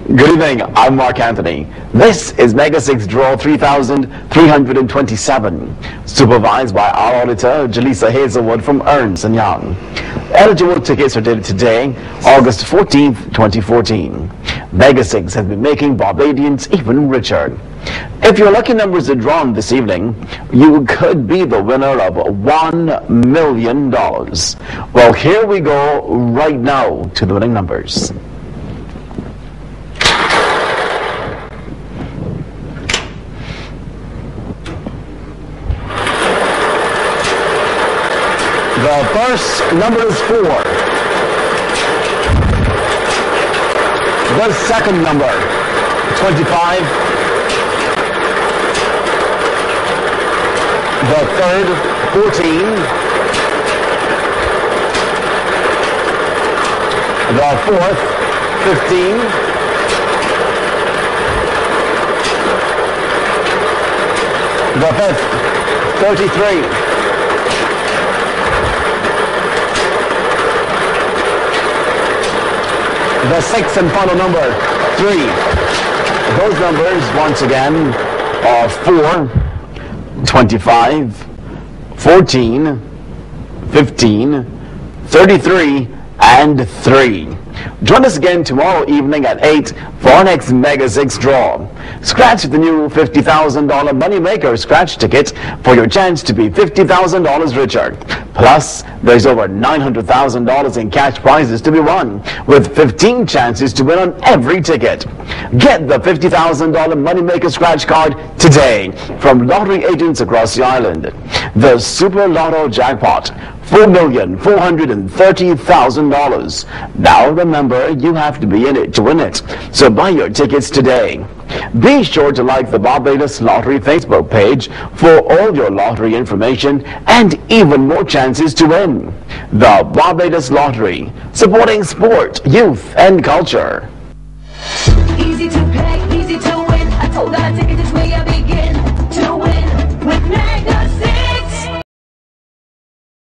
Good evening, I'm Mark Anthony. This is Mega 6 Draw 3327, supervised by our auditor, Jaleesa Hazelwood from Ernst & Young. Eligible tickets are dated today, August 14th, 2014. Mega 6 has been making Barbadians even richer. If your lucky numbers are drawn this evening, you could be the winner of $1 million. Well, here we go right now to the winning numbers. The first number is 4. The second number, 25. The third, 14. The fourth, 15. The fifth, 33. The sixth and final number, 3. Those numbers, once again, are 4, 25, 14, 15, 33, and 3. Join us again tomorrow evening at 8 for our next Mega 6 draw. Scratch the new $50,000 Moneymaker scratch ticket for your chance to be $50,000 richer. Plus, there's over $900,000 in cash prizes to be won, with 15 chances to win on every ticket. Get the $50,000 Moneymaker scratch card today from lottery agents across the island. The Super Lotto Jackpot, $4,430,000. Now remember, you have to be in it to win it. So buy your tickets today. Be sure to like the Barbados Lottery Facebook page for all your lottery information and even more chances to win. The Barbados Lottery, supporting sport, youth, and culture. Easy to pay, easy to win. I told her to